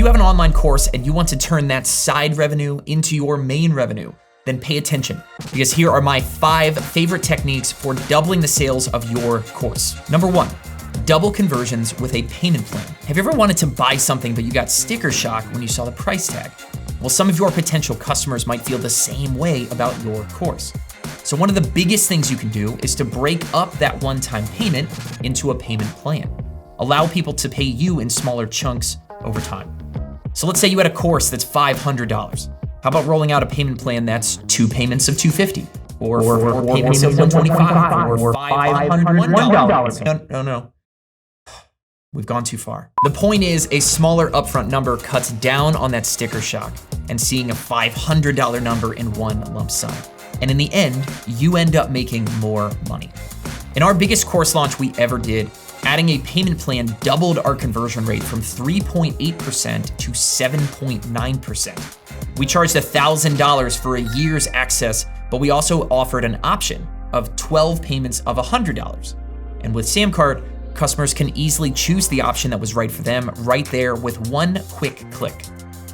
you have an online course and you want to turn that side revenue into your main revenue, then pay attention, because here are my 5 favorite techniques for doubling the sales of your course. Number 1, double conversions with a payment plan. Have you ever wanted to buy something but you got sticker shock when you saw the price tag? Well, some of your potential customers might feel the same way about your course. So one of the biggest things you can do is to break up that one-time payment into a payment plan. Allow people to pay you in smaller chunks over time. So let's say you had a course that's $500. How about rolling out a payment plan that's 2 payments of $250, or 4 payments of $125, or $501? No. We've gone too far. The point is, a smaller upfront number cuts down on that sticker shock and seeing a $500 number in one lump sum. And in the end, you end up making more money. In our biggest course launch we ever did, adding a payment plan doubled our conversion rate from 3.8% to 7.9%. We charged $1,000 for a year's access, but we also offered an option of 12 payments of $100. And with SamCart, customers can easily choose the option that was right for them right there with one quick click.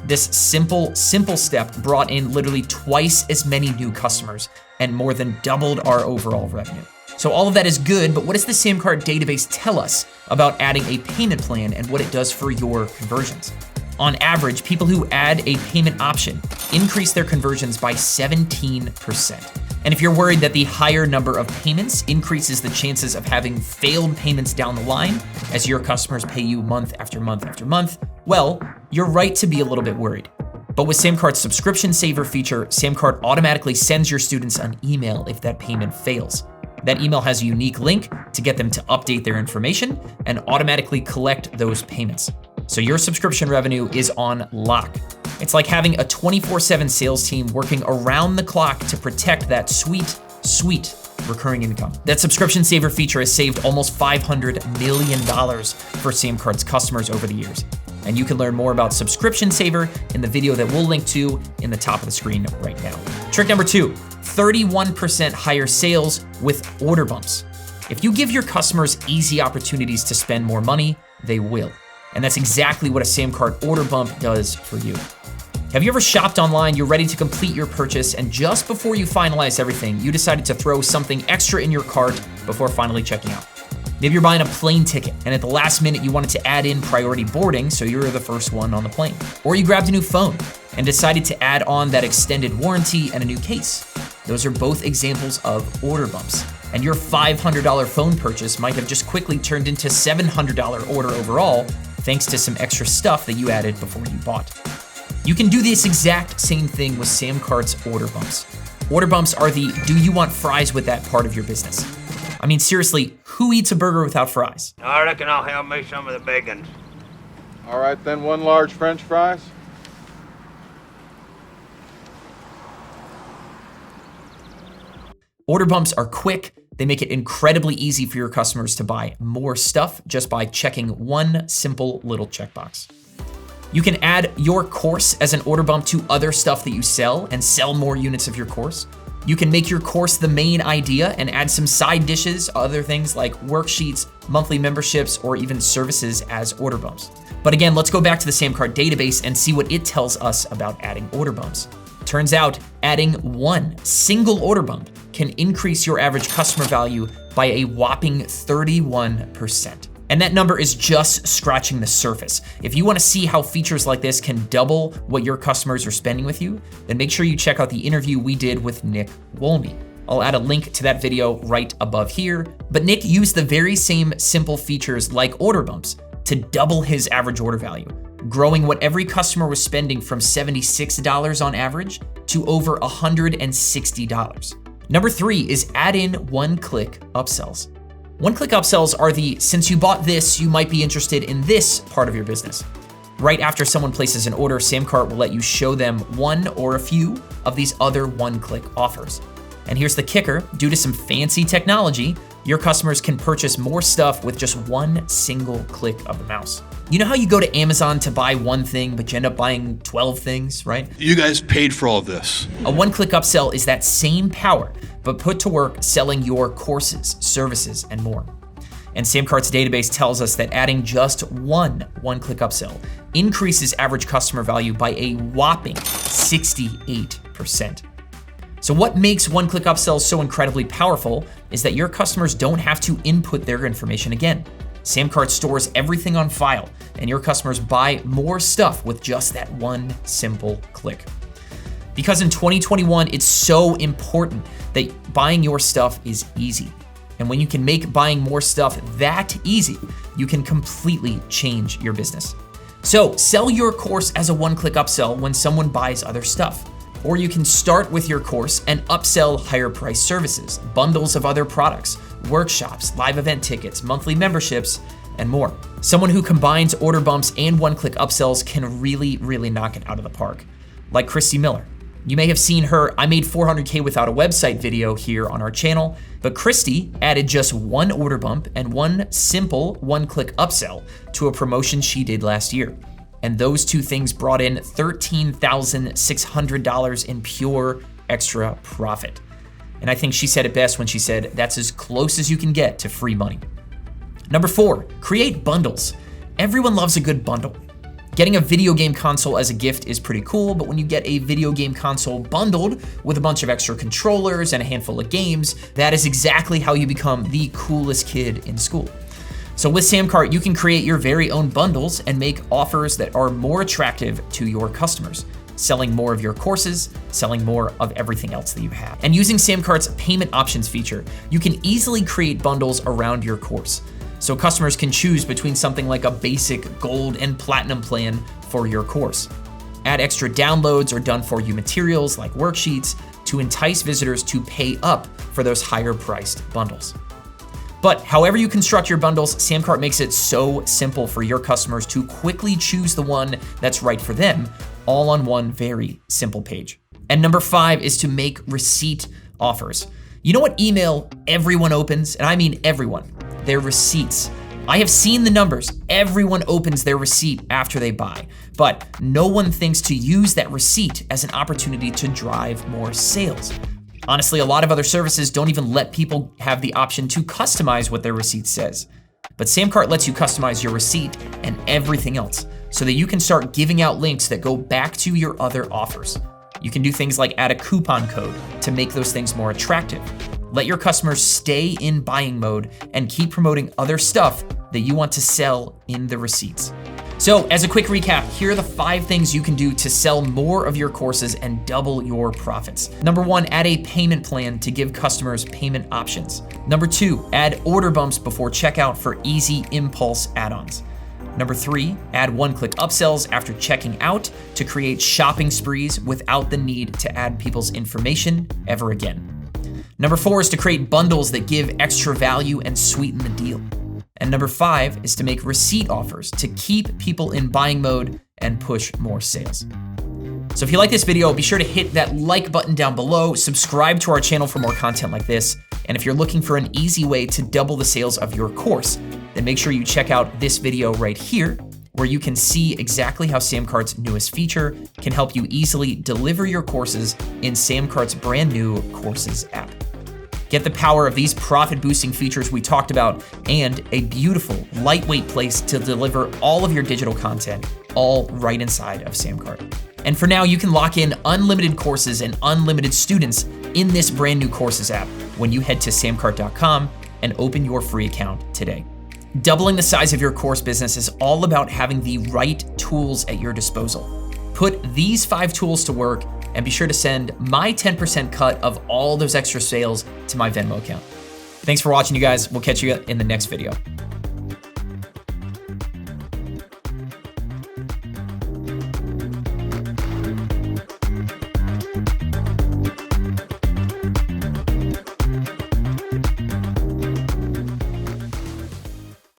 This simple step brought in literally twice as many new customers and more than doubled our overall revenue. So all of that is good, but what does the SamCart database tell us about adding a payment plan and what it does for your conversions? On average, people who add a payment option increase their conversions by 17%. And if you're worried that the higher number of payments increases the chances of having failed payments down the line as your customers pay you month after month after month, well, you're right to be a little bit worried. But with SamCart's subscription saver feature, SamCart automatically sends your students an email if that payment fails. That email has a unique link to get them to update their information and automatically collect those payments. So your subscription revenue is on lock. It's like having a 24/7 sales team working around the clock to protect that sweet recurring income. That subscription saver feature has saved almost $500 million for SamCart's customers over the years. And you can learn more about subscription saver in the video that we'll link to in the top of the screen right now. Trick number 2, 31% higher sales with order bumps. If you give your customers easy opportunities to spend more money, they will. And that's exactly what a SamCart order bump does for you. Have you ever shopped online, you're ready to complete your purchase, and just before you finalize everything, you decided to throw something extra in your cart before finally checking out? Maybe you're buying a plane ticket, and at the last minute you wanted to add in priority boarding so you're the first one on the plane. Or you grabbed a new phone and decided to add on that extended warranty and a new case. Those are both examples of order bumps. And your $500 phone purchase might have just quickly turned into $700 order overall, thanks to some extra stuff that you added before you bought. You can do this exact same thing with SamCart's order bumps. Order bumps are the do you want fries with that part of your business. I mean, seriously, who eats a burger without fries? I reckon I'll have me some of the bacon. All right, then 1 large French fries. Order bumps are quick. They make it incredibly easy for your customers to buy more stuff just by checking one simple little checkbox. You can add your course as an order bump to other stuff that you sell and sell more units of your course. You can make your course the main idea and add some side dishes, other things like worksheets, monthly memberships, or even services as order bumps. But again, let's go back to the SamCart database and see what it tells us about adding order bumps. Turns out, adding one single order bump can increase your average customer value by a whopping 31%. And that number is just scratching the surface. If you want to see how features like this can double what your customers are spending with you, then make sure you check out the interview we did with Nick Wolney. I'll add a link to that video right above here. But Nick used the very same simple features like order bumps to double his average order value, growing what every customer was spending from $76 on average to over $160. Number 3 is add in OneClick Upsells. OneClick Upsells are the, since you bought this, you might be interested in this part of your business. Right after someone places an order, SamCart will let you show them one or a few of these other one-click offers. And here's the kicker, due to some fancy technology, your customers can purchase more stuff with just one single click of the mouse. You know how you go to Amazon to buy one thing, but you end up buying 12 things, right? You guys paid for all this. A one-click upsell is that same power, but put to work selling your courses, services, and more. And SamCart's database tells us that adding just one one-click upsell increases average customer value by a whopping 68%. So what makes one-click upsells so incredibly powerful is that your customers don't have to input their information again. SamCart stores everything on file, and your customers buy more stuff with just that one simple click. Because in 2021, it's so important that buying your stuff is easy. And when you can make buying more stuff that easy, you can completely change your business. So sell your course as a one-click upsell when someone buys other stuff. Or you can start with your course and upsell higher price services, bundles of other products, workshops, live event tickets, monthly memberships, and more. Someone who combines order bumps and one-click upsells can really knock it out of the park. Like Christy Miller. You may have seen her I Made $400K Without a Website video here on our channel, but Christy added just one order bump and one simple one-click upsell to a promotion she did last year. And those two things brought in $13,600 in pure extra profit. And I think she said it best when she said, that's as close as you can get to free money. Number 4, create bundles. Everyone loves a good bundle. Getting a video game console as a gift is pretty cool, but when you get a video game console bundled with a bunch of extra controllers and a handful of games, that is exactly how you become the coolest kid in school. So with SamCart, you can create your very own bundles and make offers that are more attractive to your customers, selling more of your courses, selling more of everything else that you have. And using SamCart's payment options feature, you can easily create bundles around your course. So customers can choose between something like a basic gold and platinum plan for your course. Add extra downloads or done-for-you materials like worksheets to entice visitors to pay up for those higher priced bundles. But however you construct your bundles, SamCart makes it so simple for your customers to quickly choose the one that's right for them, all on one very simple page. And number 5 is to make receipt offers. You know what email everyone opens? And I mean everyone. Their receipts. I have seen the numbers. Everyone opens their receipt after they buy, but no one thinks to use that receipt as an opportunity to drive more sales. Honestly, a lot of other services don't even let people have the option to customize what their receipt says. But SamCart lets you customize your receipt and everything else so that you can start giving out links that go back to your other offers. You can do things like add a coupon code to make those things more attractive. Let your customers stay in buying mode and keep promoting other stuff that you want to sell in the receipts. So as a quick recap, here are the 5 things you can do to sell more of your courses and double your profits. Number 1, add a payment plan to give customers payment options. Number 2, add order bumps before checkout for easy impulse add-ons. Number 3, add one-click upsells after checking out to create shopping sprees without the need to add people's information ever again. Number 4 is to create bundles that give extra value and sweeten the deal. And number 5 is to make receipt offers to keep people in buying mode and push more sales. So if you like this video, be sure to hit that like button down below, subscribe to our channel for more content like this, and if you're looking for an easy way to double the sales of your course, then make sure you check out this video right here, where you can see exactly how SamCart's newest feature can help you easily deliver your courses in SamCart's brand new Courses app. Get the power of these profit-boosting features we talked about and a beautiful, lightweight place to deliver all of your digital content, all right inside of SamCart. And for now, you can lock in unlimited courses and unlimited students in this brand new Courses app when you head to SamCart.com and open your free account today. Doubling the size of your course business is all about having the right tools at your disposal. Put these 5 tools to work and be sure to send my 10% cut of all those extra sales to my Venmo account. Thanks for watching, you guys. We'll catch you in the next video.